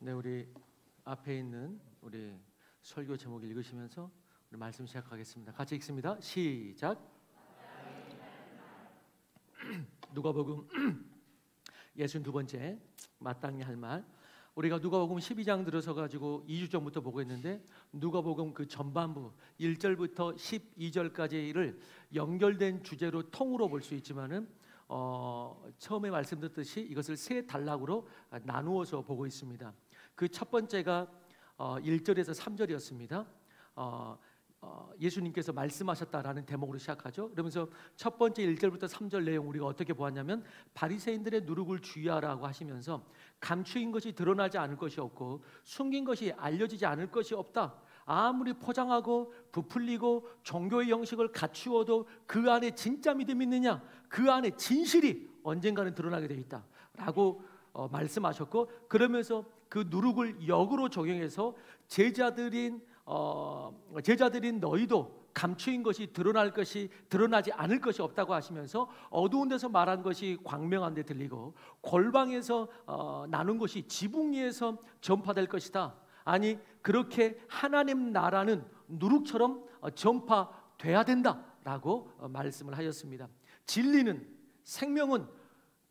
네, 우리 앞에 있는 우리 설교 제목 읽으시면서 우리 말씀 시작하겠습니다. 같이 읽습니다. 시작. 누가복음 62번째 마땅히 할 말. 우리가 누가복음 12장 들어서 가지고 2주 전부터 보고 있는데 누가복음 그 전반부 1절부터 12절까지를 연결된 주제로 통으로 볼 수 있지만은 처음에 말씀드렸듯이 이것을 세 단락으로 나누어서 보고 있습니다. 그 첫 번째가 1절에서 3절이었습니다. 예수님께서 말씀하셨다라는 대목으로 시작하죠. 그러면서 첫 번째 1절부터 3절 내용 우리가 어떻게 보았냐면 바리새인들의 누룩을 주의하라고 하시면서 감추인 것이 드러나지 않을 것이 없고 숨긴 것이 알려지지 않을 것이 없다. 아무리 포장하고 부풀리고 종교의 형식을 갖추어도 그 안에 진짜 믿음이 있느냐, 그 안에 진실이 언젠가는 드러나게 되어 있다 라고 말씀하셨고, 그러면서 그 누룩을 역으로 적용해서 제자들인 너희도 감추인 것이 드러나지 않을 것이 없다고 하시면서 어두운 데서 말한 것이 광명한 데 들리고 골방에서 나눈 것이 지붕 위에서 전파될 것이다. 아니 그렇게 하나님 나라는 누룩처럼 전파돼야 된다라고 말씀을 하셨습니다. 진리는 생명은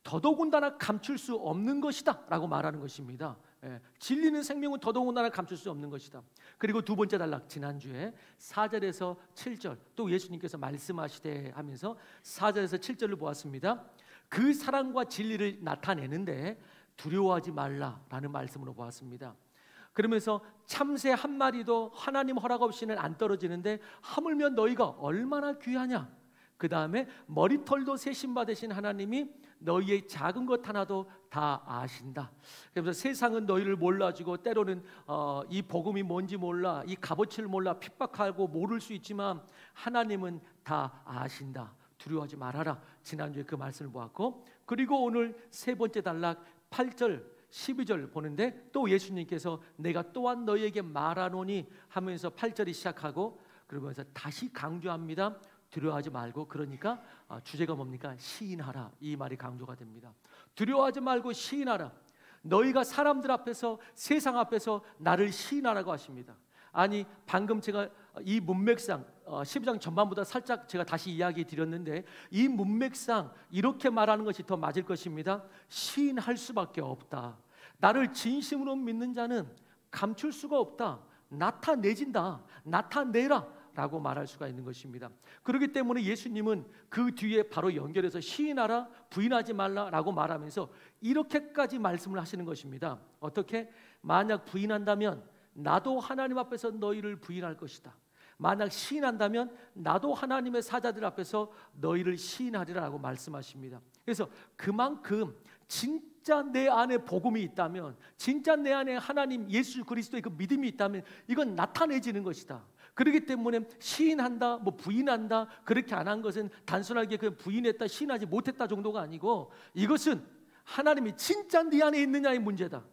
더더군다나 감출 수 없는 것이다 라고 말하는 것입니다. 진리는 생명은 더더군다나 감출 수 없는 것이다. 그리고 두 번째 단락, 지난주에 4절에서 7절 또 예수님께서 말씀하시되 하면서 4절에서 7절을 보았습니다. 그 사랑과 진리를 나타내는데 두려워하지 말라라는 말씀으로 보았습니다. 그러면서 참새 한 마리도 하나님 허락 없이는 안 떨어지는데 하물며 너희가 얼마나 귀하냐. 그 다음에 머리털도 세심 받으신 하나님이 너희의 작은 것 하나도 다 아신다. 그래서 세상은 너희를 몰라주고 때로는 이 복음이 뭔지 몰라, 이 값어치를 몰라 핍박하고 모를 수 있지만 하나님은 다 아신다. 두려워하지 말아라. 지난주에 그 말씀을 보았고, 그리고 오늘 세 번째 단락 8절 12절 보는데 또 예수님께서 내가 또한 너희에게 말하노니 하면서 8절이 시작하고 그러면서 다시 강조합니다. 두려워하지 말고, 그러니까 주제가 뭡니까? 시인하라. 이 말이 강조가 됩니다. 두려워하지 말고 시인하라. 너희가 사람들 앞에서 세상 앞에서 나를 시인하라고 하십니다. 아니 방금 제가 이 문맥상 12장 전반보다 살짝 제가 다시 이야기 드렸는데 이 문맥상 이렇게 말하는 것이 더 맞을 것입니다. 시인할 수밖에 없다. 나를 진심으로 믿는 자는 감출 수가 없다. 나타내진다. 나타내라 라고 말할 수가 있는 것입니다. 그렇기 때문에 예수님은 그 뒤에 바로 연결해서 시인하라, 부인하지 말라 라고 말하면서 이렇게까지 말씀을 하시는 것입니다. 어떻게? 만약 부인한다면 나도 하나님 앞에서 너희를 부인할 것이다. 만약 시인한다면 나도 하나님의 사자들 앞에서 너희를 시인하리라 라고 말씀하십니다. 그래서 그만큼 진짜 내 안에 복음이 있다면, 진짜 내 안에 하나님 예수 그리스도의 그 믿음이 있다면 이건 나타내지는 것이다. 그렇기 때문에 시인한다, 부인한다 그렇게 안 한 것은 단순하게 그냥 부인했다, 시인하지 못했다 정도가 아니고 이것은 하나님이 진짜 네 안에 있느냐의 문제다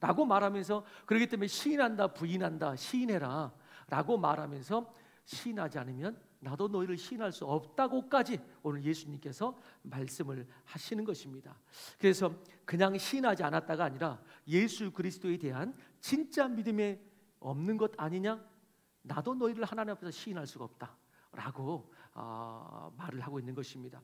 라고 말하면서, 그렇기 때문에 시인한다, 부인한다, 시인해라 라고 말하면서 시인하지 않으면 나도 너희를 시인할 수 없다고까지 오늘 예수님께서 말씀을 하시는 것입니다. 그래서 그냥 시인하지 않았다가 아니라 예수 그리스도에 대한 진짜 믿음이 없는 것 아니냐? 나도 너희를 하나님 앞에서 시인할 수가 없다라고 말을 하고 있는 것입니다.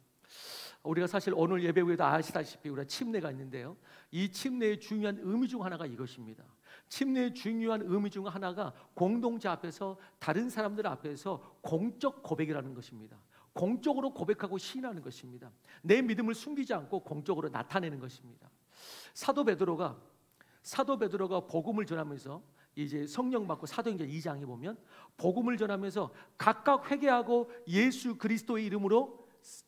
우리가 사실 오늘 예배 후에도 아시다시피 우리가 침례가 있는데요. 이 침례의 중요한 의미 중 하나가 이것입니다. 침례의 중요한 의미 중 하나가 공동체 앞에서 다른 사람들 앞에서 공적 고백이라는 것입니다. 공적으로 고백하고 시인하는 것입니다. 내 믿음을 숨기지 않고 공적으로 나타내는 것입니다. 사도 베드로가 복음을 전하면서 이제 성령 받고 사도행전 2장에 보면 복음을 전하면서 각각 회개하고 예수 그리스도의 이름으로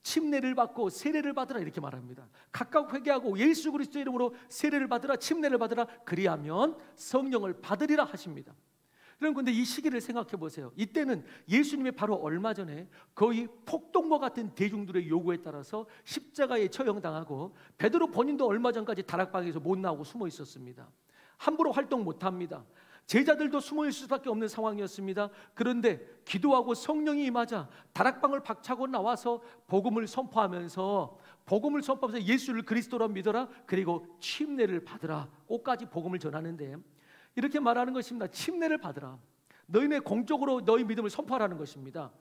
침례를 받고 세례를 받으라 이렇게 말합니다. 각각 회개하고 예수 그리스도의 이름으로 세례를 받으라, 침례를 받으라, 그리하면 성령을 받으리라 하십니다. 그런데 이 시기를 생각해 보세요. 이때는 예수님이 바로 얼마 전에 거의 폭동과 같은 대중들의 요구에 따라서 십자가에 처형당하고 베드로 본인도 얼마 전까지 다락방에서 못 나오고 숨어 있었습니다. 함부로 활동 못합니다. 제자들도 숨어 있을 수밖에 없는 상황이었습니다. 그런데 기도하고 성령이 임하자 다락방을 박차고 나와서 복음을 선포하면서 복음을 선포하면서 예수를 그리스도로 믿어라. 그리고 침례를 받으라. 꼭까지 복음을 전하는데 이렇게 말하는 것입니다. 침례를 받으라. 너희네 공적으로 너희 믿음을 선포하라는 것입니다.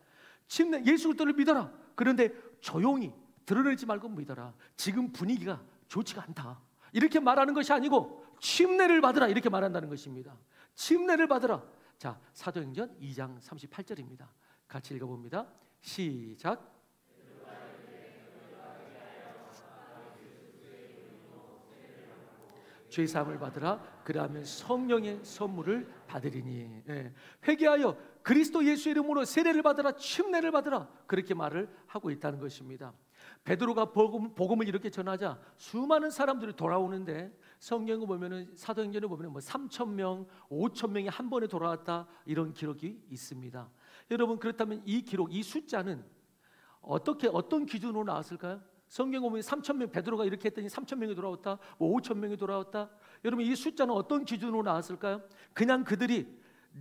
침례, 예수 그리스도를 믿어라. 그런데 조용히 드러내지 말고 믿어라. 지금 분위기가 좋지가 않다. 이렇게 말하는 것이 아니고 침례를 받으라. 이렇게 말한다는 것입니다. 침례를 받으라. 자, 사도행전 2장 38절입니다. 같이 읽어봅니다. 시작. 죄사함을 받으라. 그러하면 성령의 선물을 받으리니. 회개하여 그리스도 예수 이름으로 세례를 받으라. 침례를 받으라. 그렇게 말을 하고 있다는 것입니다. 베드로가 복음을 이렇게 전하자 수많은 사람들이 돌아오는데 성경을 보면은 사도행전을 보면은 3,000명, 5,000명이 한 번에 돌아왔다 이런 기록이 있습니다. 여러분 그렇다면 이 기록, 이 숫자는 어떤 기준으로 나왔을까요? 성경 보면 3,000명, 베드로가 이렇게 했더니 3,000명이 돌아왔다, 5,000명이 돌아왔다. 여러분 이 숫자는 어떤 기준으로 나왔을까요? 그냥 그들이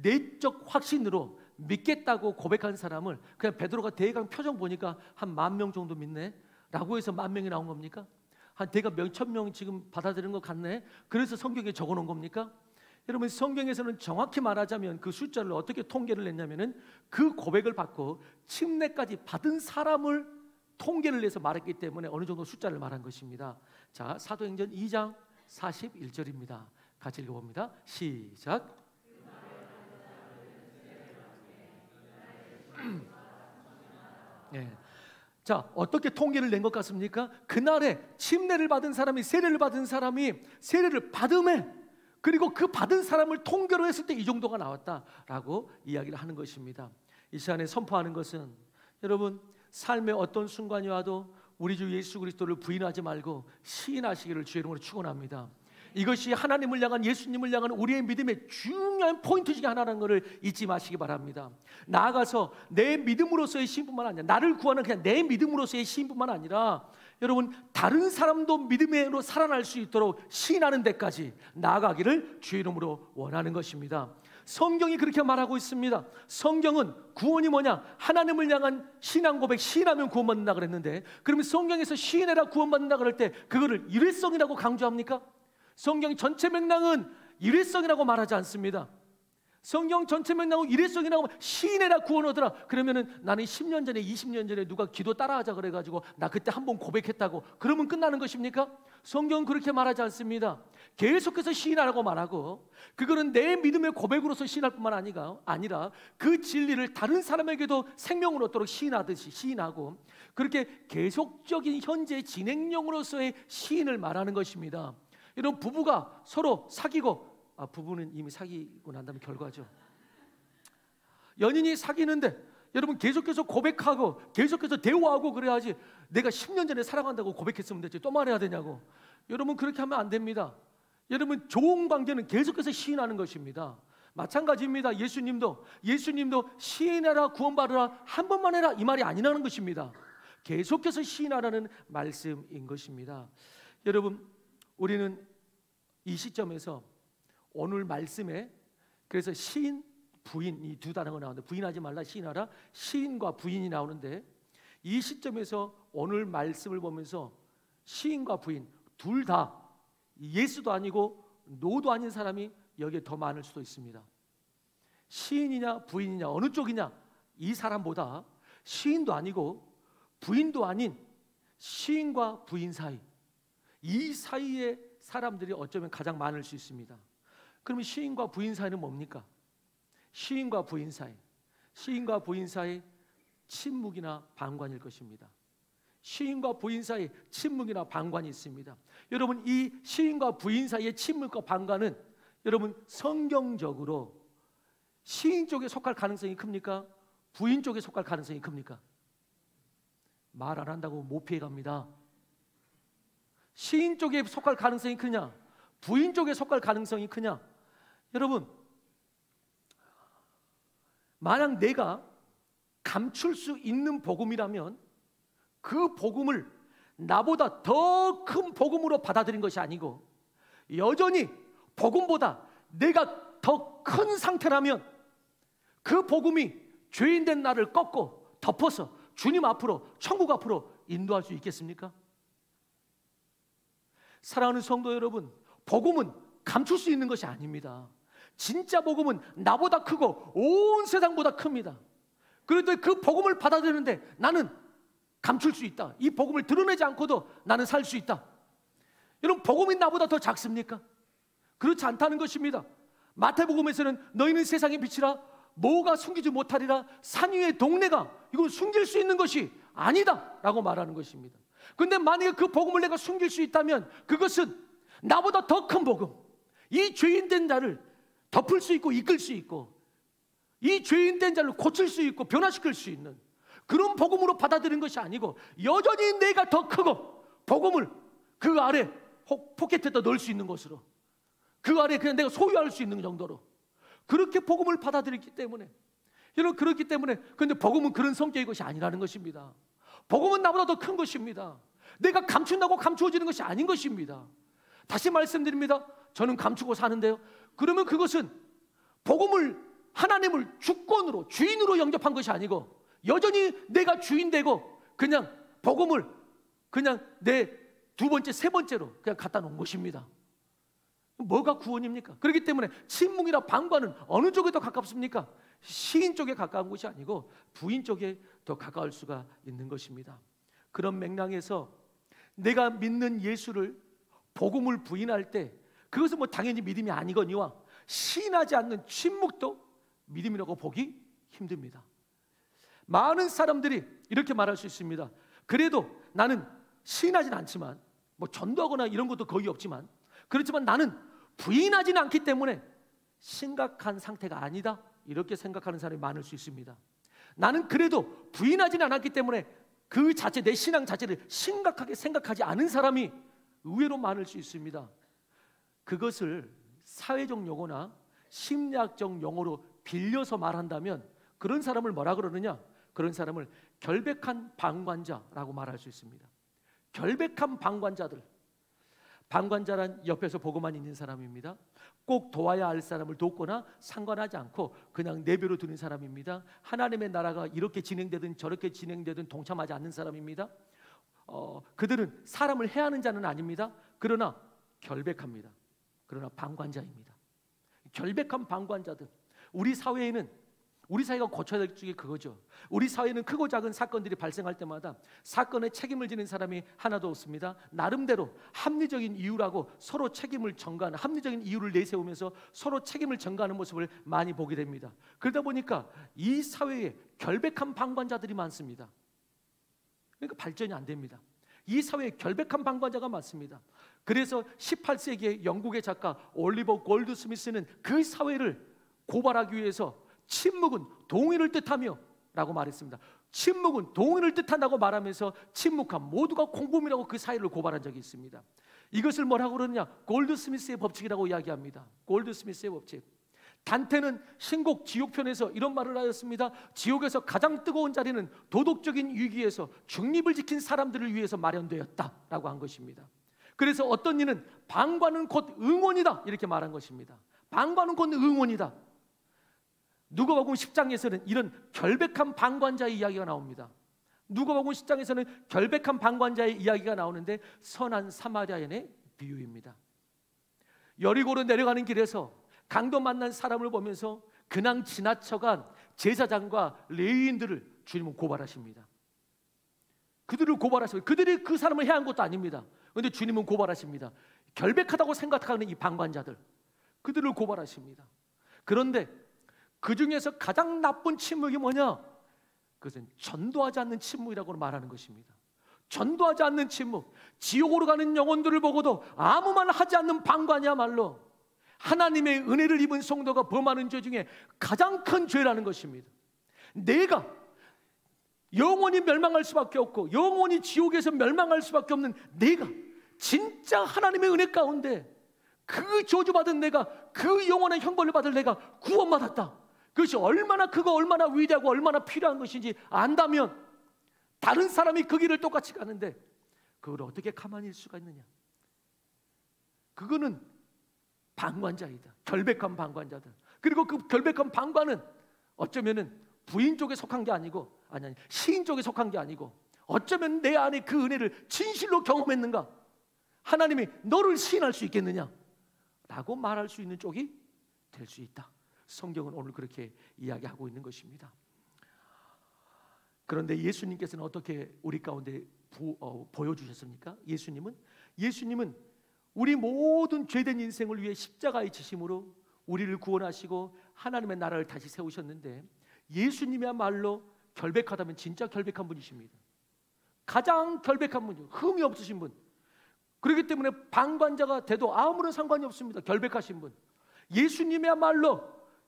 내적 확신으로 믿겠다고 고백한 사람을 그냥 베드로가 대강 표정 보니까 한 10,000명 정도 믿네 라고 해서 10,000명이 나온 겁니까? 한 대가 몇천 명 지금 받아들인 것 같네. 그래서 성경에 적어놓은 겁니까? 여러분 성경에서는 정확히 말하자면 그 숫자를 어떻게 통계를 냈냐면은 그 고백을 받고 침례까지 받은 사람을 통계를 내서 말했기 때문에 어느 정도 숫자를 말한 것입니다. 자, 사도행전 2장 41절입니다. 같이 읽어봅니다. 시작. 네. 자, 어떻게 통계를 낸 것 같습니까? 그날에 침례를 받은 사람이 세례를 받은 사람이 세례를 받음에 그리고 그 받은 사람을 통계로 했을 때 이 정도가 나왔다라고 이야기를 하는 것입니다. 이 시간에 선포하는 것은 여러분 삶의 어떤 순간이 와도 우리 주 예수 그리스도를 부인하지 말고 시인하시기를 주의 이름으로 축원합니다. 이것이 하나님을 향한 예수님을 향한 우리의 믿음의 중요한 포인트 중에 하나라는 것을 잊지 마시기 바랍니다. 나아가서 내 믿음으로서의 시인뿐만 아니라 나를 구하는 그냥 내 믿음으로서의 시인뿐만 아니라 여러분 다른 사람도 믿음으로 살아날 수 있도록 시인하는 데까지 나아가기를 주의 이름으로 원하는 것입니다. 성경이 그렇게 말하고 있습니다. 성경은 구원이 뭐냐? 하나님을 향한 신앙 고백, 시인하면 구원받는다 그랬는데 그러면 성경에서 시인해라 구원받는다 그럴 때 그거를 일회성이라고 강조합니까? 성경 전체 맥락은 일회성이라고 말하지 않습니다. 성경 전체 맥락은 일회성이라고 시인해라 구원 얻으라. 그러면은 나는 10년 전에 20년 전에 누가 기도 따라하자 그래가지고 나 그때 한번 고백했다고 그러면 끝나는 것입니까? 성경은 그렇게 말하지 않습니다. 계속해서 시인하라고 말하고 그거는 내 믿음의 고백으로서 시인할 뿐만 아니라 그 진리를 다른 사람에게도 생명을 얻도록 시인하듯이 시인하고 그렇게 계속적인 현재 진행형으로서의 시인을 말하는 것입니다. 이런 부부가 서로 사귀고 부부는 이미 사귀고 난 다음에 결과죠. 연인이 사귀는데 여러분 계속해서 고백하고 계속해서 대화하고 그래야지 내가 10년 전에 사랑한다고 고백했으면 됐지 또 말해야 되냐고. 여러분 그렇게 하면 안 됩니다. 여러분 좋은 관계는 계속해서 시인하는 것입니다. 마찬가지입니다. 예수님도 시인하라 구원받으라 한 번만 해라 이 말이 아니라는 것입니다. 계속해서 시인하라는 말씀인 것입니다. 여러분 우리는 이 시점에서 오늘 말씀에 그래서 시인, 부인 이 두 단어가 나오는데 부인하지 말라 시인하라 시인과 부인이 나오는데 이 시점에서 오늘 말씀을 보면서 시인과 부인 둘 다 예스도 아니고 노도 아닌 사람이 여기에 더 많을 수도 있습니다. 시인이냐 부인이냐 어느 쪽이냐 이 사람보다 시인도 아니고 부인도 아닌 시인과 부인 사이 이 사이에 사람들이 어쩌면 가장 많을 수 있습니다. 그러면 시인과 부인 사이는 뭡니까? 시인과 부인 사이 침묵이나 방관일 것입니다. 시인과 부인 사이 침묵이나 방관이 있습니다. 여러분 이 시인과 부인 사이의 침묵과 방관은 여러분 성경적으로 시인 쪽에 속할 가능성이 큽니까? 부인 쪽에 속할 가능성이 큽니까? 말 안 한다고 못 피해갑니다. 시인 쪽에 속할 가능성이 크냐? 부인 쪽에 속할 가능성이 크냐? 여러분 만약 내가 감출 수 있는 복음이라면 그 복음을 나보다 더 큰 복음으로 받아들인 것이 아니고 여전히 복음보다 내가 더 큰 상태라면 그 복음이 죄인된 나를 꺾고 덮어서 주님 앞으로 천국 앞으로 인도할 수 있겠습니까? 사랑하는 성도 여러분, 복음은 감출 수 있는 것이 아닙니다. 진짜 복음은 나보다 크고 온 세상보다 큽니다. 그런데 그 복음을 받아들이는데 나는 감출 수 있다. 이 복음을 드러내지 않고도 나는 살 수 있다. 여러분, 복음이 나보다 더 작습니까? 그렇지 않다는 것입니다. 마태복음에서는 너희는 세상의 빛이라, 뭐가 숨기지 못하리라, 산 위의 동네가 이걸 숨길 수 있는 것이 아니다 라고 말하는 것입니다. 그런데 만약에 그 복음을 내가 숨길 수 있다면 그것은 나보다 더 큰 복음, 이 죄인된 자를 덮을 수 있고 이끌 수 있고, 이 죄인된 자를 고칠 수 있고 변화시킬 수 있는 그런 복음으로 받아들인 것이 아니고, 여전히 내가 더 크고 복음을 그 아래 포켓에다 넣을 수 있는 것으로, 그 아래 그냥 내가 소유할 수 있는 정도로 그렇게 복음을 받아들였기 때문에, 여러분, 그렇기 때문에, 그런데 복음은 그런 성격의 것이 아니라는 것입니다. 복음은 나보다 더 큰 것입니다. 내가 감춘다고 감추어지는 것이 아닌 것입니다. 다시 말씀드립니다. 저는 감추고 사는데요, 그러면 그것은 복음을, 하나님을 주권으로, 주인으로 영접한 것이 아니고 여전히 내가 주인 되고 그냥 복음을 그냥 내 두 번째, 세 번째로 그냥 갖다 놓은 것입니다. 뭐가 구원입니까? 그렇기 때문에 침묵이나 방관은 어느 쪽에 더 가깝습니까? 시인 쪽에 가까운 것이 아니고 부인 쪽에 더 가까울 수가 있는 것입니다. 그런 맥락에서 내가 믿는 예수를, 복음을 부인할 때 그것은 뭐 당연히 믿음이 아니거니와 시인하지 않는 침묵도 믿음이라고 보기 힘듭니다. 많은 사람들이 이렇게 말할 수 있습니다. 그래도 나는 시인하진 않지만, 뭐 전도하거나 이런 것도 거의 없지만, 그렇지만 나는 부인하지는 않기 때문에 심각한 상태가 아니다, 이렇게 생각하는 사람이 많을 수 있습니다. 나는 그래도 부인하지는 않았기 때문에 그 자체, 내 신앙 자체를 심각하게 생각하지 않은 사람이 의외로 많을 수 있습니다. 그것을 사회적 용어나 심리학적 용어로 빌려서 말한다면 그런 사람을 뭐라 그러느냐? 그런 사람을 결백한 방관자라고 말할 수 있습니다. 결백한 방관자들. 방관자란 옆에서 보고만 있는 사람입니다. 꼭 도와야 할 사람을 돕거나 상관하지 않고 그냥 내버려 두는 사람입니다. 하나님의 나라가 이렇게 진행되든 저렇게 진행되든 동참하지 않는 사람입니다. 그들은 사람을 해하는 자는 아닙니다. 그러나 결백합니다. 그러나 방관자입니다. 결백한 방관자들. 우리 사회가 고쳐야 될 쪽이 그거죠. 우리 사회는 크고 작은 사건들이 발생할 때마다 사건에 책임을 지는 사람이 하나도 없습니다. 나름대로 합리적인 이유라고 서로 책임을 전가하는, 합리적인 이유를 내세우면서 서로 책임을 전가하는 모습을 많이 보게 됩니다. 그러다 보니까 이 사회에 결백한 방관자들이 많습니다. 그러니까 발전이 안 됩니다. 이 사회에 결백한 방관자가 많습니다. 그래서 18세기의 영국의 작가 올리버 골드스미스는 그 사회를 고발하기 위해서 침묵은 동의를 뜻하며 라고 말했습니다. 침묵은 동의를 뜻한다고 말하면서 침묵한 모두가 공범이라고 그 사회를 고발한 적이 있습니다. 이것을 뭐라고 그러느냐? 골드스미스의 법칙이라고 이야기합니다. 골드스미스의 법칙. 단테는 신곡 지옥편에서 이런 말을 하였습니다. 지옥에서 가장 뜨거운 자리는 도덕적인 위기에서 중립을 지킨 사람들을 위해서 마련되었다라고 한 것입니다. 그래서 어떤 이는 방관은 곧 응원이다 이렇게 말한 것입니다. 방관은 곧 응원이다. 누가복음 10장에서는 이런 결백한 방관자의 이야기가 나옵니다. 누가복음 10장에서는 결백한 방관자의 이야기가 나오는데 선한 사마리아인의 비유입니다. 여리고로 내려가는 길에서 강도 만난 사람을 보면서 그냥 지나쳐간 제사장과 레위인들을 주님은 고발하십니다. 그들을 고발하십니다. 그들이 그 사람을 해한 것도 아닙니다. 그런데 주님은 고발하십니다. 결백하다고 생각하는 이 방관자들, 그들을 고발하십니다. 그런데 그 중에서 가장 나쁜 침묵이 뭐냐? 그것은 전도하지 않는 침묵이라고 말하는 것입니다. 전도하지 않는 침묵. 지옥으로 가는 영혼들을 보고도 아무 말 하지 않는 방관이야말로 하나님의 은혜를 입은 성도가 범하는 죄 중에 가장 큰 죄라는 것입니다. 내가 영원히 멸망할 수밖에 없고 영원히 지옥에서 멸망할 수밖에 없는 내가 진짜 하나님의 은혜 가운데 그 저주받은 내가, 그 영원한 형벌을 받을 내가 구원받았다. 그것이 얼마나 크고 얼마나 위대하고 얼마나 필요한 것인지 안다면 다른 사람이 그 길을 똑같이 가는데 그걸 어떻게 가만히 있을 수가 있느냐? 그거는 방관자이다. 결백한 방관자들. 그리고 그 결백한 방관은 어쩌면은 부인 쪽에 속한 게 아니고, 시인 쪽에 속한 게 아니고, 어쩌면 내 안에 그 은혜를 진실로 경험했는가? 하나님이 너를 시인할 수 있겠느냐? 라고 말할 수 있는 쪽이 될 수 있다. 성경은 오늘 그렇게 이야기하고 있는 것입니다. 그런데 예수님께서는 어떻게 우리 가운데 보여주셨습니까? 예수님은 우리 모든 죄된 인생을 위해 십자가에 지심으로 우리를 구원하시고 하나님의 나라를 다시 세우셨는데, 예수님이야말로 결백하다면 진짜 결백한 분이십니다. 가장 결백한 분이요, 흠이 없으신 분. 그렇기 때문에 방관자가 돼도 아무런 상관이 없습니다. 결백하신 분. 예수님이야말로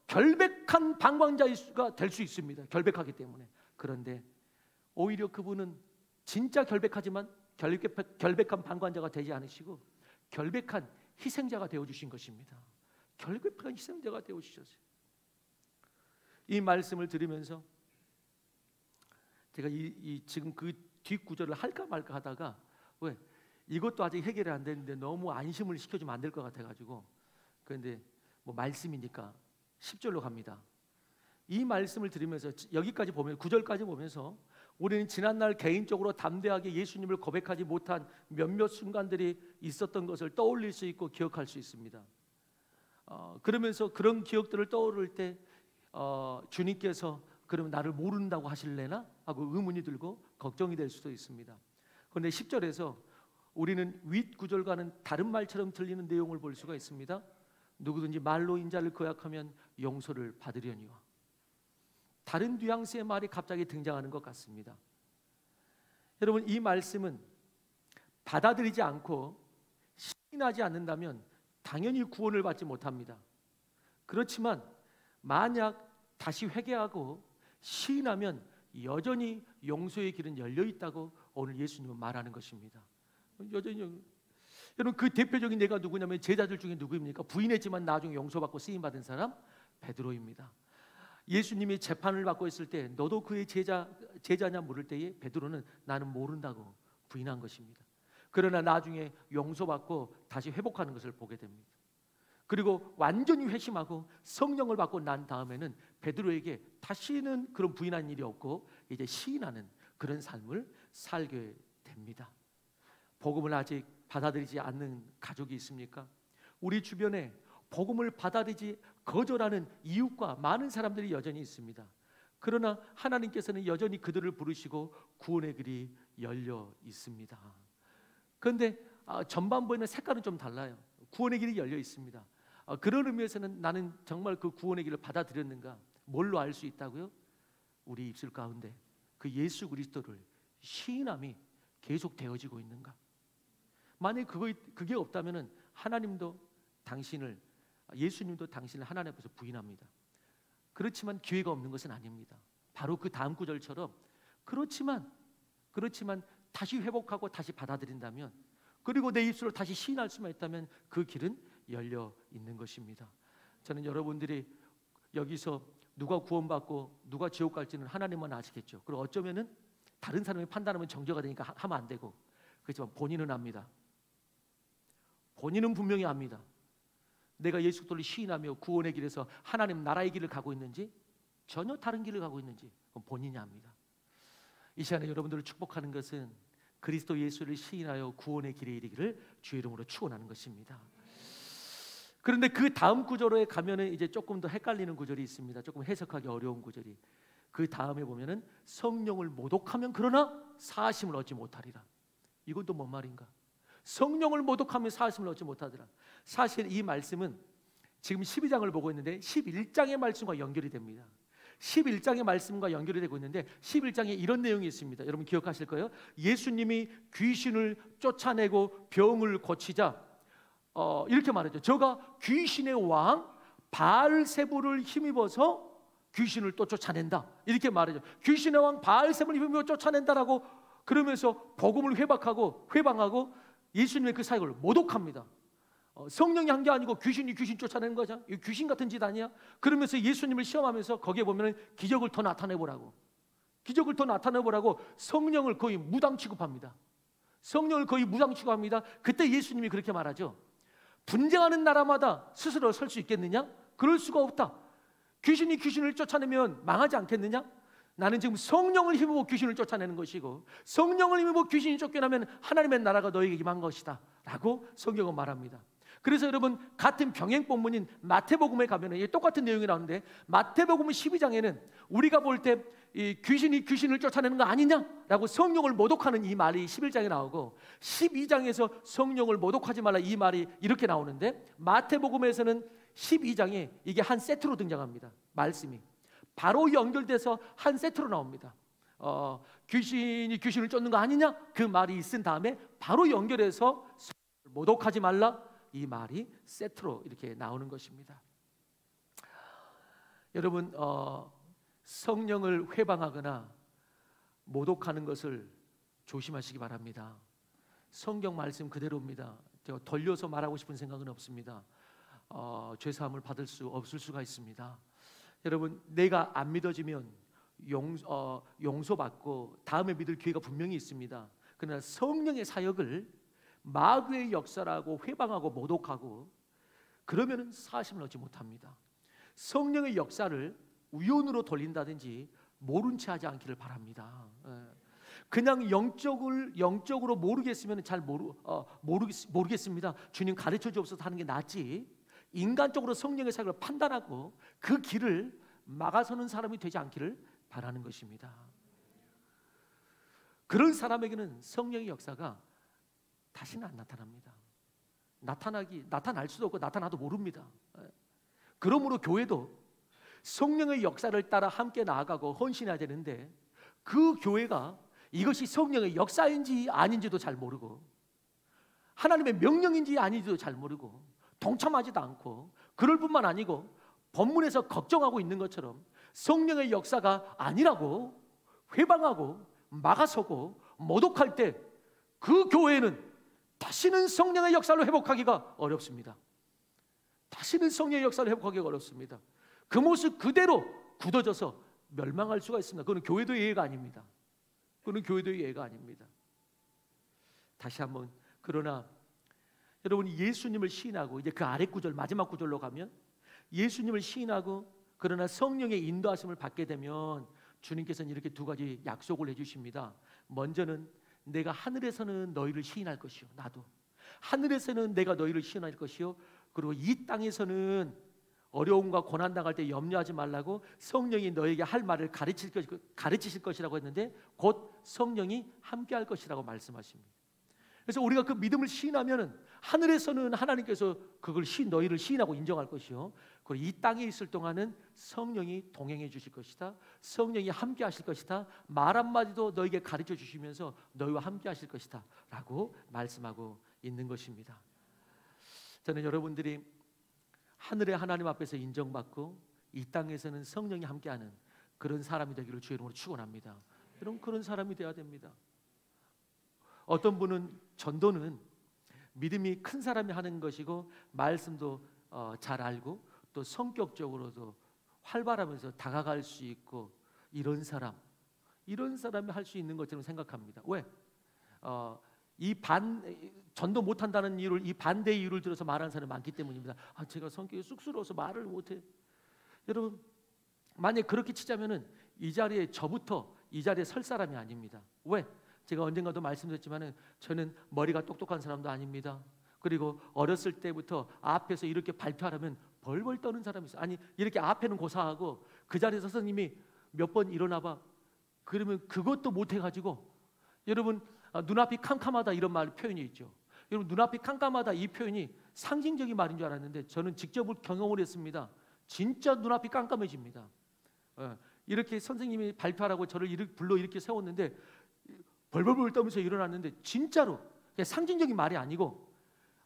결백한 방관자가 될 수 있습니다. 결백하기 때문에. 그런데 오히려 그분은 진짜 결백하지만 결백한 방관자가 되지 않으시고 결백한 희생자가 되어주신 것입니다. 결백한 희생자가 되어주셨어요. 이 말씀을 들으면서 제가 지금 그 뒷구절을 할까 말까 하다가, 왜? 이것도 아직 해결이 안 되는데 너무 안심을 시켜주면 안 될 것 같아가지고, 그런데 뭐 말씀이니까 10절로 갑니다. 이 말씀을 들으면서 여기까지 보면, 9절까지 보면서 우리는 지난날 개인적으로 담대하게 예수님을 고백하지 못한 몇몇 순간들이 있었던 것을 떠올릴 수 있고 기억할 수 있습니다. 그러면서 그런 기억들을 떠오를 때 주님께서 그러면 나를 모른다고 하실래나? 하고 의문이 들고 걱정이 될 수도 있습니다. 그런데 10절에서 우리는 윗 구절과는 다른 말처럼 들리는 내용을 볼 수가 있습니다. 누구든지 말로 인자를 거역하면 용서를 받으려니와. 다른 뉘앙스의 말이 갑자기 등장하는 것 같습니다. 여러분, 이 말씀은 받아들이지 않고 시인하지 않는다면 당연히 구원을 받지 못합니다. 그렇지만 만약 다시 회개하고 시인하면 여전히 용서의 길은 열려 있다고 오늘 예수님은 말하는 것입니다. 여전히. 여러분, 그 대표적인 예가 누구냐면 제자들 중에 누구입니까? 부인했지만 나중에 용서받고 쓰임받은 사람 베드로입니다. 예수님이 재판을 받고 있을 때 너도 그의 제자냐 물을 때에 베드로는 나는 모른다고 부인한 것입니다. 그러나 나중에 용서받고 다시 회복하는 것을 보게 됩니다. 그리고 완전히 회심하고 성령을 받고 난 다음에는 베드로에게 다시는 그런 부인한 일이 없고 이제 시인하는 그런 삶을 살게 됩니다. 복음을 아직 받아들이지 않는 가족이 있습니까? 우리 주변에 복음을 받아들이지 거절하는 이웃과 많은 사람들이 여전히 있습니다. 그러나 하나님께서는 여전히 그들을 부르시고 구원의 길이 열려 있습니다. 그런데 전반부에는 색깔은 좀 달라요. 구원의 길이 열려 있습니다. 그런 의미에서는 나는 정말 그 구원의 길을 받아들였는가? 뭘로 알 수 있다고요? 우리 입술 가운데 그 예수 그리스도를 시인함이 계속 되어지고 있는가? 만약 그게 없다면 하나님도 당신을, 예수님도 당신을 하나님 앞에서 부인합니다. 그렇지만 기회가 없는 것은 아닙니다. 바로 그 다음 구절처럼 그렇지만 다시 회복하고 다시 받아들인다면, 그리고 내 입술로 다시 시인할 수만 있다면 그 길은 열려 있는 것입니다. 저는 여러분들이 여기서 누가 구원받고 누가 지옥 갈지는 하나님만 아시겠죠. 그리고 어쩌면은 다른 사람이 판단하면 정죄가 되니까 하면 안 되고, 그렇지만 본인은 압니다. 본인은 분명히 압니다. 내가 예수 그리스도를 시인하며 구원의 길에서 하나님 나라의 길을 가고 있는지 전혀 다른 길을 가고 있는지 그건 본인이 압니다. 이 시간에 여러분들을 축복하는 것은 그리스도 예수를 시인하여 구원의 길에 이르기를 주의 이름으로 축원하는 것입니다. 그런데 그 다음 구절에 가면은 이제 조금 더 헷갈리는 구절이 있습니다. 조금 해석하기 어려운 구절이. 그 다음에 보면은 성령을 모독하면 그러나 사하심을 얻지 못하리라. 이건 또 뭔 말인가? 성령을 모독하면 사하심을 얻지 못하리라. 사실 이 말씀은 지금 12장을 보고 있는데 11장의 말씀과 연결이 됩니다. 11장의 말씀과 연결이 되고 있는데 11장에 이런 내용이 있습니다. 여러분 기억하실 거예요. 예수님이 귀신을 쫓아내고 병을 고치자 이렇게 말하죠. 저가 귀신의 왕 바알세불을 힘입어서 귀신을 또 쫓아낸다. 이렇게 말하죠. 귀신의 왕 바알세불을 힘입어 쫓아낸다라고 그러면서 복음을 회방하고 예수님의 그 사역을 모독합니다. 성령이 한 게 아니고 귀신이 귀신 쫓아내는 거죠. 이 귀신 같은 짓 아니야? 그러면서 예수님을 시험하면서 거기에 보면 기적을 더 나타내보라고 성령을 거의 무당 취급합니다. 그때 예수님이 그렇게 말하죠. 분쟁하는 나라마다 스스로 설 수 있겠느냐? 그럴 수가 없다. 귀신이 귀신을 쫓아내면 망하지 않겠느냐? 나는 지금 성령을 힘입어 귀신을 쫓아내는 것이고 성령을 힘입어 귀신이 쫓겨나면 하나님의 나라가 너에게 임한 것이다 라고 성경은 말합니다. 그래서 여러분 같은 병행 본문인 마태복음에 가면은 똑같은 내용이 나오는데 마태복음 12장에는 우리가 볼 때 이 귀신이 귀신을 쫓아내는 거 아니냐라고 성령을 모독하는 이 말이 11장에 나오고 12장에서 성령을 모독하지 말라 이 말이 이렇게 나오는데 마태복음에서는 12장에 이게 한 세트로 등장합니다. 말씀이 바로 연결돼서 한 세트로 나옵니다. 귀신이 귀신을 쫓는 거 아니냐 그 말이 있은 다음에 바로 연결해서 모독하지 말라 이 말이 세트로 이렇게 나오는 것입니다. 여러분 성령을 회방하거나 모독하는 것을 조심하시기 바랍니다. 성경 말씀 그대로입니다. 제가 돌려서 말하고 싶은 생각은 없습니다. 죄사함을 받을 수 없을 수가 있습니다. 여러분 내가 안 믿어지면 용서받고 다음에 믿을 기회가 분명히 있습니다. 그러나 성령의 사역을 마귀의 역사라고 회방하고 모독하고 그러면 사심을 얻지 못합니다. 성령의 역사를 우연으로 돌린다든지 모른 채 하지 않기를 바랍니다. 그냥 영적으로 모르겠으면 잘 모르겠습니다. 주님 가르쳐 주옵소서 하는 게 낫지 인간적으로 성령의 사역을 판단하고 그 길을 막아서는 사람이 되지 않기를 바라는 것입니다. 그런 사람에게는 성령의 역사가 다시는 안 나타납니다. 나타날 수도 없고 나타나도 모릅니다. 그러므로 교회도 성령의 역사를 따라 함께 나아가고 헌신해야 되는데 그 교회가 이것이 성령의 역사인지 아닌지도 잘 모르고 하나님의 명령인지 아닌지도 잘 모르고 동참하지도 않고 그럴 뿐만 아니고 본문에서 걱정하고 있는 것처럼 성령의 역사가 아니라고 회방하고 막아서고 모독할 때 그 교회는 다시는 성령의 역사를 회복하기가 어렵습니다. 다시는 성령의 역사를 회복하기가 어렵습니다. 그 모습 그대로 굳어져서 멸망할 수가 있습니다. 그건 교회도 예외가 아닙니다. 그건 교회도 예외가 아닙니다. 다시 한번 그러나 여러분이 예수님을 시인하고 이제 그 아래 구절 마지막 구절로 가면 예수님을 시인하고 그러나 성령의 인도하심을 받게 되면 주님께서는 이렇게 두 가지 약속을 해주십니다. 먼저는 내가 하늘에서는 너희를 시인할 것이요 나도 하늘에서는 내가 너희를 시인할 것이요 그리고 이 땅에서는 어려움과 고난 당할 때 염려하지 말라고 성령이 너에게 할 말을 가르치실 것이라고 했는데 곧 성령이 함께할 것이라고 말씀하십니다. 그래서 우리가 그 믿음을 시인하면은 하늘에서는 하나님께서 그걸 너희를 시인하고 인정할 것이요 그리고 이 땅에 있을 동안은 성령이 동행해 주실 것이다. 성령이 함께 하실 것이다. 말 한마디도 너에게 가르쳐 주시면서 너희와 함께 하실 것이다 라고 말씀하고 있는 것입니다. 저는 여러분들이 하늘의 하나님 앞에서 인정받고 이 땅에서는 성령이 함께하는 그런 사람이 되기를 주의 이름으로 축원합니다. 여러분 그런 사람이 되어야 됩니다. 어떤 분은 전도는 믿음이 큰 사람이 하는 것이고 말씀도 잘 알고 또 성격적으로도 활발하면서 다가갈 수 있고 이런 사람이 할 수 있는 것처럼 생각합니다. 왜? 전도 못한다는 이유를 이 반대의 이유를 들어서 말하는 사람이 많기 때문입니다. 제가 성격이 쑥스러워서 말을 못해. 여러분 만약 그렇게 치자면은 이 자리에 설 사람이 아닙니다. 왜? 제가 언젠가도 말씀드렸지만은 저는 머리가 똑똑한 사람도 아닙니다. 그리고 어렸을 때부터 앞에서 이렇게 발표하려면 벌벌 떠는 사람이 있어요. 아니 이렇게 앞에는 고사하고 그 자리에서 선생님이 몇 번 일어나봐 그러면 그것도 못해가지고 여러분 눈앞이 캄캄하다 이런 표현이 있죠. 여러분 눈앞이 캄캄하다 이 표현이 상징적인 말인 줄 알았는데 저는 직접 경험을 했습니다. 진짜 눈앞이 깜깜해집니다. 이렇게 선생님이 발표하라고 저를 불러 이렇게 세웠는데 벌벌벌 떠면서 일어났는데 진짜로 상징적인 말이 아니고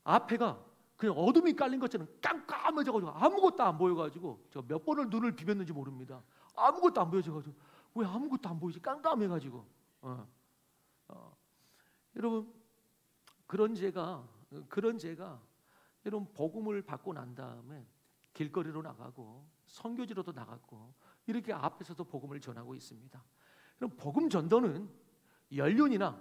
앞에가 그냥 어둠이 깔린 것처럼 깜깜해져가지고 아무것도 안 보여가지고 저 몇 번을 눈을 비볐는지 모릅니다. 아무것도 안 보여져가지고 왜 아무것도 안 보이지? 깜깜해가지고 여러분 그런 제가 여러분 복음을 받고 난 다음에 길거리로 나가고 선교지로도 나갔고 이렇게 앞에서도 복음을 전하고 있습니다. 그럼 복음 전도는 연륜이나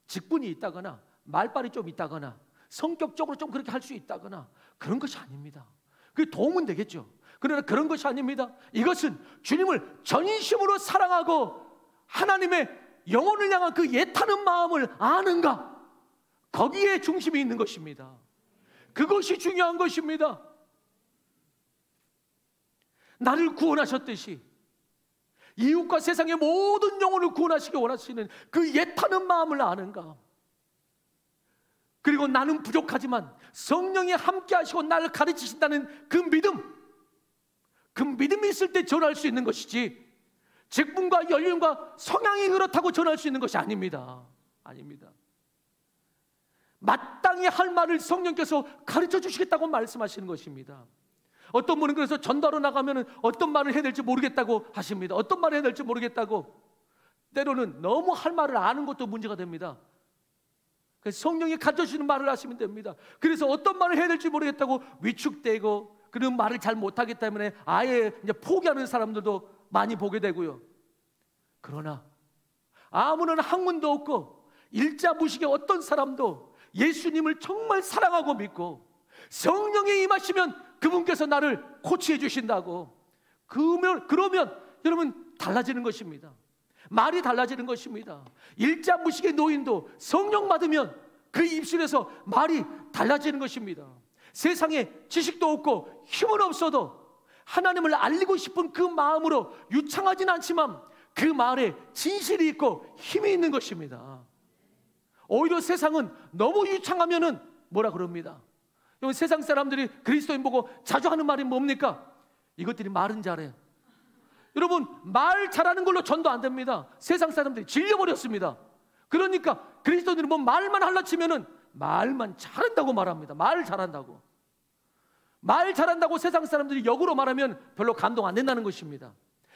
직분이 있다거나 말빨이 좀 있다거나 성격적으로 좀 그렇게 할 수 있다거나 그런 것이 아닙니다. 그게 도움은 되겠죠. 그러나 그런 것이 아닙니다. 이것은 주님을 전심으로 사랑하고 하나님의 영혼을 향한 그 애타는 마음을 아는가, 거기에 중심이 있는 것입니다. 그것이 중요한 것입니다. 나를 구원하셨듯이 이웃과 세상의 모든 영혼을 구원하시기 원하시는 그 애타는 마음을 아는가? 그리고 나는 부족하지만 성령이 함께 하시고 나를 가르치신다는 그 믿음이 있을 때 전할 수 있는 것이지, 직분과 연륜과 성향이 그렇다고 전할 수 있는 것이 아닙니다. 아닙니다. 마땅히 할 말을 성령께서 가르쳐 주시겠다고 말씀하시는 것입니다. 어떤 분은 그래서 전도하러 나가면 어떤 말을 해야 될지 모르겠다고 하십니다. 어떤 말을 해야 될지 모르겠다고. 때로는 너무 할 말을 아는 것도 문제가 됩니다. 그래서 성령이 가르쳐 주시는 말을 하시면 됩니다. 그래서 어떤 말을 해야 될지 모르겠다고 위축되고, 그런 말을 잘 못하기 때문에 아예 이제 포기하는 사람들도 많이 보게 되고요. 그러나 아무런 학문도 없고 일자무식의 어떤 사람도 예수님을 정말 사랑하고 믿고 성령이 임하시면 그분께서 나를 코치해 주신다고, 그러면 여러분 달라지는 것입니다. 말이 달라지는 것입니다. 일자무식의 노인도 성령 받으면 그 입술에서 말이 달라지는 것입니다. 세상에 지식도 없고 힘은 없어도 하나님을 알리고 싶은 그 마음으로 유창하진 않지만 그 말에 진실이 있고 힘이 있는 것입니다. 오히려 세상은 너무 유창하면은 뭐라 그럽니다. 세상 사람들이 그리스도인 보고 자주 하는 말이 뭡니까? 이것들이 말은 잘해. 여러분, 말 잘하는 걸로 전도 안 됩니다. 세상 사람들이 질려버렸습니다. 그러니까 그리스도인들은 뭐 말만 하려 치면은 말만 잘한다고 말합니다. 말 잘한다고. 말 잘한다고 세상 사람들이 역으로 말하면 별로 감동 안 된다는 것입니다.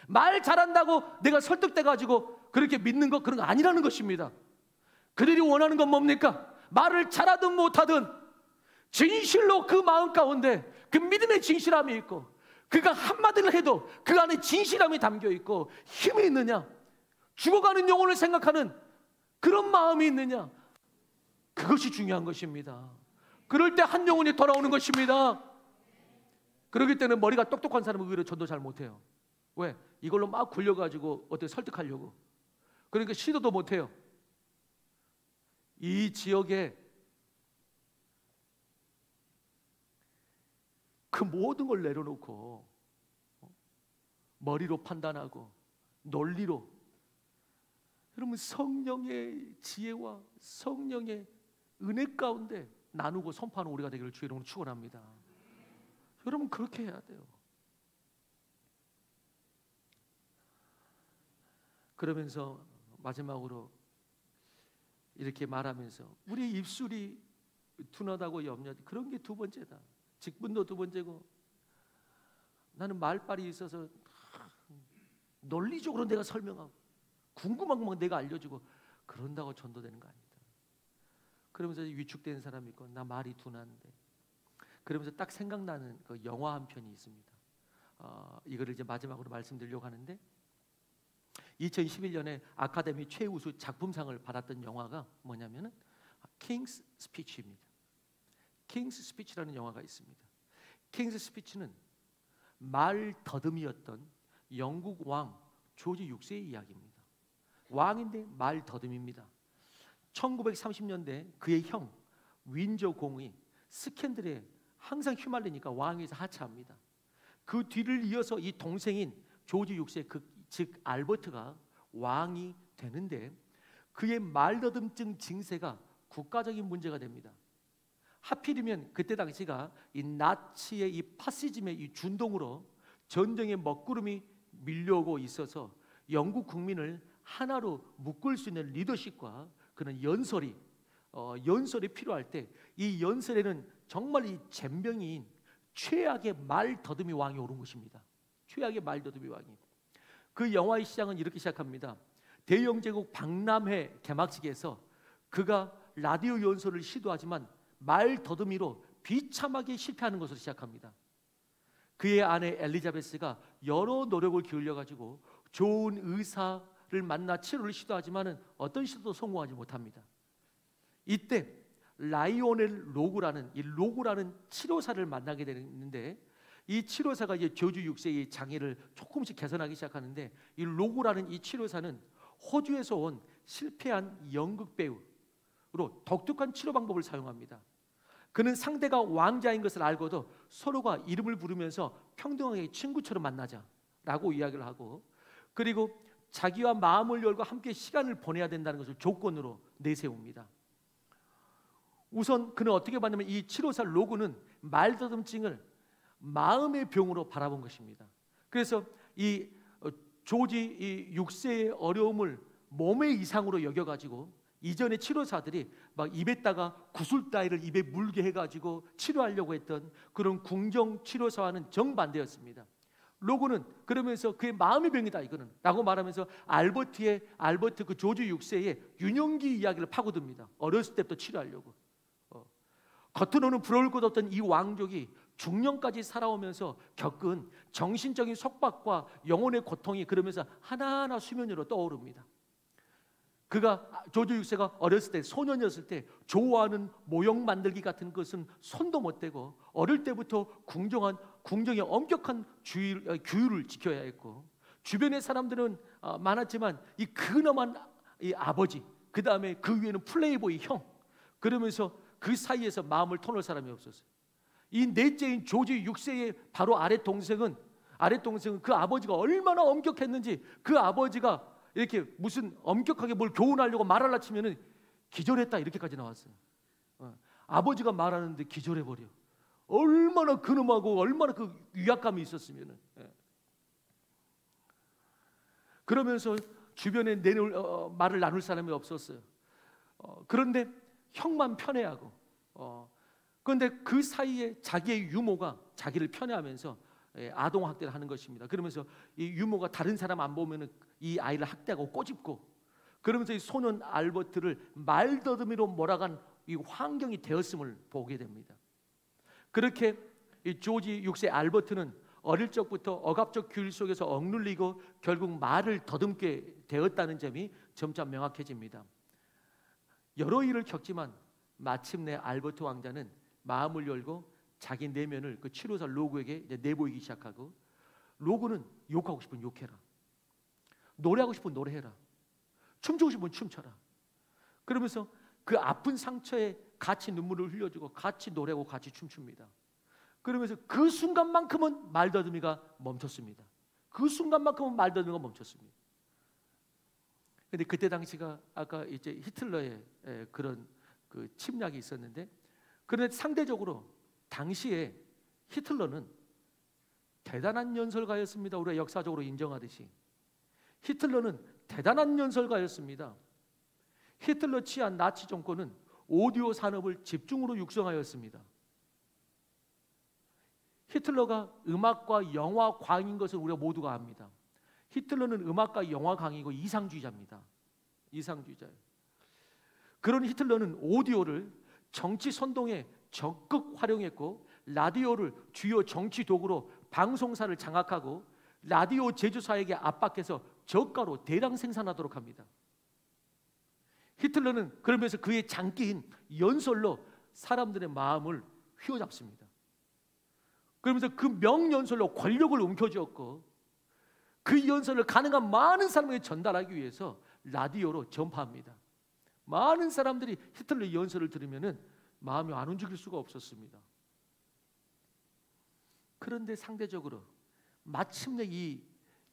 말 잘한다고 내가 설득돼가지고 그렇게 믿는 거, 그런 거 아니라는 것입니다. 그들이 원하는 건 뭡니까? 말을 잘하든 못하든 진실로 그 마음 가운데 그 믿음의 진실함이 있고, 그가 한마디를 해도 그 안에 진실함이 담겨 있고 힘이 있느냐, 죽어가는 영혼을 생각하는 그런 마음이 있느냐, 그것이 중요한 것입니다. 그럴 때 한 영혼이 돌아오는 것입니다. 그러기 때문에 머리가 똑똑한 사람은 오히려 전도 잘 못해요. 왜? 이걸로 막 굴려가지고 어떻게 설득하려고. 그러니까 시도도 못해요. 이 지역에 그 모든 걸 내려놓고 머리로 판단하고 논리로, 여러분 성령의 지혜와 성령의 은혜 가운데 나누고 선포하는 우리가 되기를 주의 이름으로 축원합니다. 여러분 그렇게 해야 돼요. 그러면서 마지막으로 이렇게 말하면서 우리 입술이 둔하다고 염려하지, 그런 게 두 번째다. 직분도 두 번째고, 나는 말빨이 있어서 논리적으로 내가 설명하고 궁금한 것만 내가 알려주고 그런다고 전도되는 거 아니다. 그러면서 위축된 사람이 있고, 나 말이 둔한데. 그러면서 딱 생각나는 그 영화 한 편이 있습니다. 이거를 이제 마지막으로 말씀드리려고 하는데, 2011년에 아카데미 최우수 작품상을 받았던 영화가 뭐냐면은 킹스 스피치입니다. 킹스 스피치라는 영화가 있습니다. 킹스 스피치는 말 더듬이였던 영국 왕 조지 6세의 이야기입니다. 왕인데 말 더듬입니다. 1930년대 그의 형 윈저 공이 스캔들에 항상 휘말리니까 왕위에서 하차합니다. 그 뒤를 이어서 이 동생인 조지 6세 즉 알버트가 왕이 되는데, 그의 말더듬증 증세가 국가적인 문제가 됩니다. 하필이면 그때 당시가 이 나치의 이 파시즘의 이 준동으로 전쟁의 먹구름이 밀려오고 있어서 영국 국민을 하나로 묶을 수 있는 리더십과 그런 연설이 필요할 때, 이 연설에는 정말 이 젬병인 최악의 말더듬이 왕이 오른 것입니다. 최악의 말더듬이 왕이. 그 영화의 시작은 이렇게 시작합니다. 대영제국 박람회 개막식에서 그가 라디오 연설을 시도하지만 말 더듬이로 비참하게 실패하는 것으로 시작합니다. 그의 아내 엘리자베스가 여러 노력을 기울여가지고 좋은 의사를 만나 치료를 시도하지만 어떤 시도도 성공하지 못합니다. 이때 라이오넬 로구라는 치료사를 만나게 되는데, 이 치료사가 이제 조지 6세의 장애를 조금씩 개선하기 시작하는데, 이 로구라는 이 치료사는 호주에서 온 실패한 연극 배우, 독특한 치료 방법을 사용합니다. 그는 상대가 왕자인 것을 알고도 서로가 이름을 부르면서 평등하게 친구처럼 만나자라고 이야기를 하고, 그리고 자기와 마음을 열고 함께 시간을 보내야 된다는 것을 조건으로 내세웁니다. 우선 그는 어떻게 봤냐면 이 치료사 로그는 말더듬증을 마음의 병으로 바라본 것입니다. 그래서 이 조지 이 6세의 어려움을 몸의 이상으로 여겨가지고 이전의 치료사들이 막 입에다가 구슬 따위를 입에 물게 해가지고 치료하려고 했던 그런 궁정 치료사와는 정반대였습니다. 로그는 그러면서 그의 마음의 병이다 이거는 라고 말하면서 알버트 그 조지 6세의 유년기 이야기를 파고듭니다. 어렸을 때부터 치료하려고. 겉으로는 부러울 것 없던 이 왕족이 중년까지 살아오면서 겪은 정신적인 속박과 영혼의 고통이 그러면서 하나하나 수면 위로 떠오릅니다. 그가 조지 6세가 어렸을 때, 소년이었을 때 좋아하는 모형 만들기 같은 것은 손도 못 대고 어릴 때부터 궁정의 엄격한 규율을 지켜야 했고, 주변의 사람들은 많았지만 이 근엄한 이 아버지, 그 다음에 그 위에는 플레이보이 형, 그러면서 그 사이에서 마음을 터놓을 사람이 없었어요. 이 넷째인 조지 6세의 바로 아랫 동생은 그 아버지가 얼마나 엄격했는지, 그 아버지가 이렇게 무슨 엄격하게 뭘 교훈하려고 말하려 치면은 기절했다 이렇게까지 나왔어요. 아버지가 말하는데 기절해버려. 얼마나 근엄하고 얼마나 그 위압감이 있었으면은. 그러면서 주변에 말을 나눌 사람이 없었어요. 그런데 형만 편애하고, 그런데 그 사이에 자기의 유모가 자기를 편애하면서 아동학대를 하는 것입니다. 그러면서 이 유모가 다른 사람 안 보면은 이 아이를 학대하고 꼬집고, 그러면서 이 소년 알버트를 말더듬이로 몰아간 이 환경이 되었음을 보게 됩니다. 그렇게 이 조지 6세 알버트는 어릴 적부터 억압적 규율 속에서 억눌리고 결국 말을 더듬게 되었다는 점이 점차 명확해집니다. 여러 일을 겪지만 마침내 알버트 왕자는 마음을 열고 자기 내면을 그 치료사 로그에게 이제 내보이기 시작하고, 로그는 욕하고 싶으면 욕해라, 노래하고 싶으면 노래해라, 춤추고 싶으면 춤춰라. 그러면서 그 아픈 상처에 같이 눈물을 흘려주고 같이 노래하고 같이 춤춥니다. 그러면서 그 순간만큼은 말더듬이가 멈췄습니다. 그 순간만큼은 말더듬이가 멈췄습니다. 근데 그때 당시가 아까 이제 히틀러의 그런 그 침략이 있었는데, 그런데 상대적으로 당시에 히틀러는 대단한 연설가였습니다. 우리가 역사적으로 인정하듯이 히틀러는 대단한 연설가였습니다. 히틀러 취한 나치 정권은 오디오 산업을 집중으로 육성하였습니다. 히틀러가 음악과 영화 광인 것을 우리가 모두가 압니다. 히틀러는 음악과 영화 광이고 이상주의자입니다. 이상주의자예요. 그런 히틀러는 오디오를 정치 선동에 적극 활용했고, 라디오를 주요 정치 도구로 방송사를 장악하고 라디오 제조사에게 압박해서 저가로 대량 생산하도록 합니다. 히틀러는 그러면서 그의 장기인 연설로 사람들의 마음을 휘어잡습니다. 그러면서 그 명연설로 권력을 움켜쥐었고, 그 연설을 가능한 많은 사람에게 전달하기 위해서 라디오로 전파합니다. 많은 사람들이 히틀러의 연설을 들으면은 마음이 안 움직일 수가 없었습니다. 그런데 상대적으로 마침내 이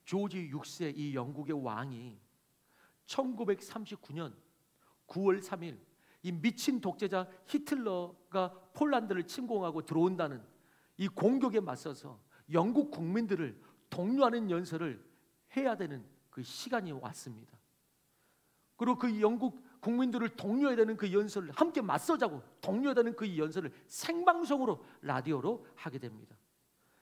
조지 6세 이 영국의 왕이 1939년 9월 3일 이 미친 독재자 히틀러가 폴란드를 침공하고 들어온다는 이 공격에 맞서서 영국 국민들을 독려하는 연설을 해야 되는 그 시간이 왔습니다. 그리고 그 영국 국민들을 독려해야 되는 그 연설을 함께 맞서자고 독려해야 되는 그 연설을 생방송으로 라디오로 하게 됩니다.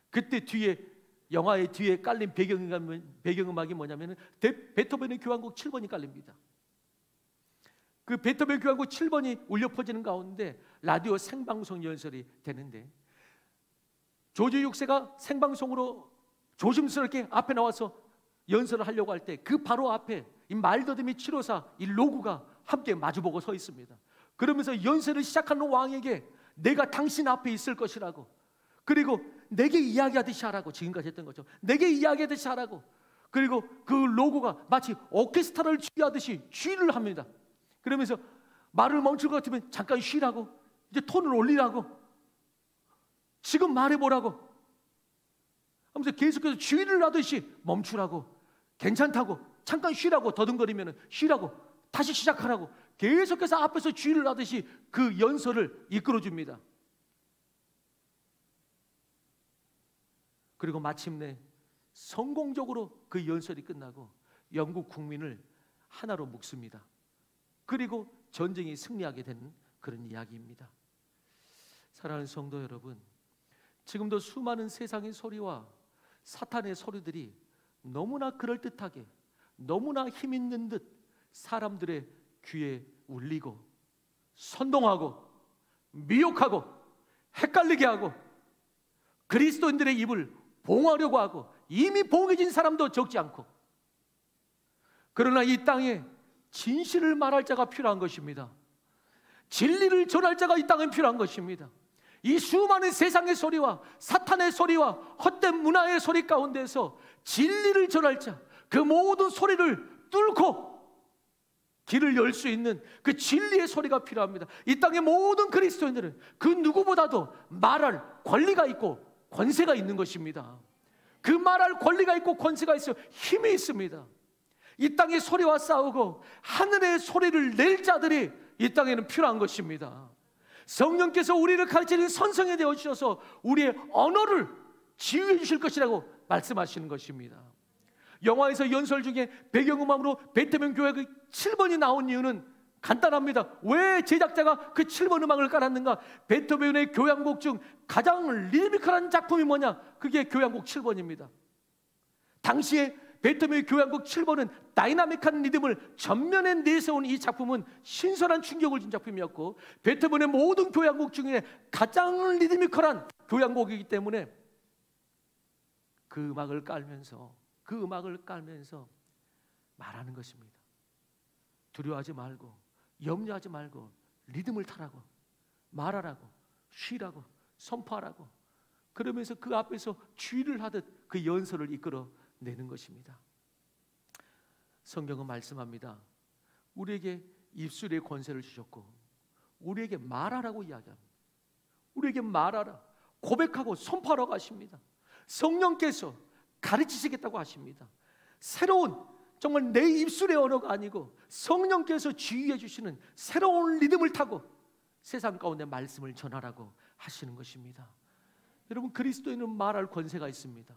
그때 뒤에 영화의 뒤에 깔린 배경음악이 뭐냐면 베토벤의 교향곡 7번이 깔립니다. 그 베토벤 교향곡 7번이 울려 퍼지는 가운데 라디오 생방송 연설이 되는데, 조지 6세가 생방송으로 조심스럽게 앞에 나와서 연설을 하려고 할 때 그 바로 앞에 이 말더듬이 치료사 이 로그가 함께 마주보고 서 있습니다. 그러면서 연설을 시작하는 왕에게 내가 당신 앞에 있을 것이라고, 그리고 내게 이야기하듯이 하라고, 지금까지 했던 거죠. 내게 이야기하듯이 하라고. 그리고 그 로고가 마치 오케스트라를 지휘하듯이 지휘를 합니다. 그러면서 말을 멈출 것 같으면 잠깐 쉬라고, 이제 톤을 올리라고, 지금 말해보라고 하면서 계속해서 주의를 하듯이 멈추라고, 괜찮다고, 잠깐 쉬라고, 더듬거리면 쉬라고, 다시 시작하라고 계속해서 앞에서 주의를 하듯이 그 연설을 이끌어줍니다. 그리고 마침내 성공적으로 그 연설이 끝나고 영국 국민을 하나로 묶습니다. 그리고 전쟁이 승리하게 되는 그런 이야기입니다. 사랑하는 성도 여러분, 지금도 수많은 세상의 소리와 사탄의 소리들이 너무나 그럴듯하게, 너무나 힘있는 듯 사람들의 귀에 울리고 선동하고 미혹하고 헷갈리게 하고 그리스도인들의 입을 봉하려고 하고 이미 봉해진 사람도 적지 않고, 그러나 이 땅에 진실을 말할 자가 필요한 것입니다. 진리를 전할 자가 이 땅에 필요한 것입니다. 이 수많은 세상의 소리와 사탄의 소리와 헛된 문화의 소리 가운데서 진리를 전할 자, 그 모든 소리를 뚫고 길을 열 수 있는 그 진리의 소리가 필요합니다. 이 땅의 모든 그리스도인들은 그 누구보다도 말할 권리가 있고 권세가 있는 것입니다. 그 말할 권리가 있고 권세가 있어 힘이 있습니다. 이 땅의 소리와 싸우고 하늘의 소리를 낼 자들이 이 땅에는 필요한 것입니다. 성령께서 우리를 가르치는 선성이 되어 주셔서 우리의 언어를 지휘해 주실 것이라고 말씀하시는 것입니다. 영화에서 연설 중에 배경음악으로 베토벤 교향곡 7번이 나온 이유는 간단합니다. 왜 제작자가 그 7번 음악을 깔았는가? 베토벤의 교향곡 중 가장 리드미컬한 작품이 뭐냐? 그게 교향곡 7번입니다. 당시에 베토벤의 교향곡 7번은 다이나믹한 리듬을 전면에 내세운 이 작품은 신선한 충격을 준 작품이었고, 베토벤의 모든 교향곡 중에 가장 리드미컬한 교향곡이기 때문에 그 음악을 깔면서 말하는 것입니다. 두려워하지 말고 염려하지 말고 리듬을 타라고, 말하라고, 쉬라고, 선포하라고, 그러면서 그 앞에서 주의를 하듯 그 연설을 이끌어내는 것입니다. 성경은 말씀합니다. 우리에게 입술의 권세를 주셨고 우리에게 말하라고 이야기합니다. 우리에게 말하라, 고백하고 선포하라고 하십니다. 성령께서 가르치시겠다고 하십니다. 새로운, 정말 내 입술의 언어가 아니고 성령께서 지휘해 주시는 새로운 리듬을 타고 세상 가운데 말씀을 전하라고 하시는 것입니다. 여러분, 그리스도인은 말할 권세가 있습니다.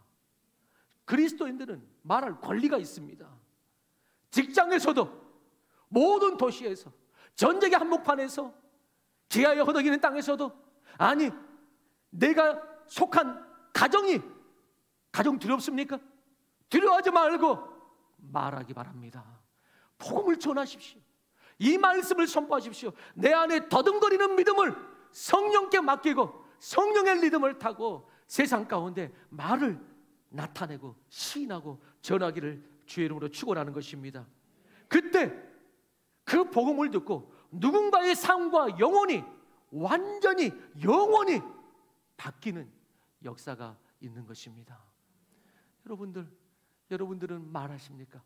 그리스도인들은 말할 권리가 있습니다. 직장에서도, 모든 도시에서, 전쟁의 한복판에서, 지하에 허덕이는 땅에서도, 아니 내가 속한 가정 두렵습니까? 두려워하지 말고 말하기 바랍니다. 복음을 전하십시오. 이 말씀을 선포하십시오. 내 안에 더듬거리는 믿음을 성령께 맡기고 성령의 리듬을 타고 세상 가운데 말을 나타내고 시인하고 전하기를 주의 이름으로 축원하는 것입니다. 그때 그 복음을 듣고 누군가의 삶과 완전히 영원히 바뀌는 역사가 있는 것입니다. 여러분들은 말하십니까?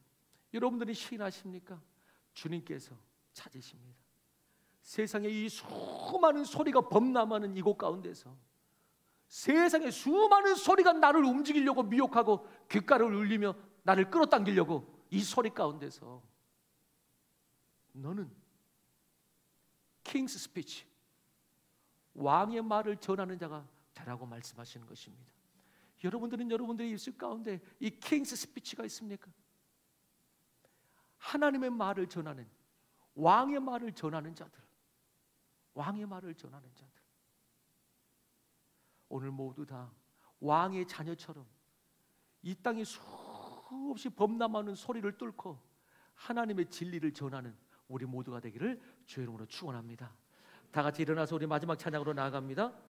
여러분들은 시인하십니까? 주님께서 찾으십니다. 세상에 이 수많은 소리가 범람하는 이곳 가운데서, 세상에 수많은 소리가 나를 움직이려고 미혹하고 귓가를 울리며 나를 끌어당기려고, 이 소리 가운데서 너는 킹스 스피치, 왕의 말을 전하는 자가 되라고 말씀하시는 것입니다. 여러분들은 여러분들의 입술 가운데 이 킹스 스피치가 있습니까? 하나님의 말을 전하는, 왕의 말을 전하는 자들, 왕의 말을 전하는 자들. 오늘 모두 다 왕의 자녀처럼 이 땅에 수없이 범람하는 소리를 뚫고 하나님의 진리를 전하는 우리 모두가 되기를 주의 이름으로 축원합니다. 다 같이 일어나서 우리 마지막 찬양으로 나아갑니다.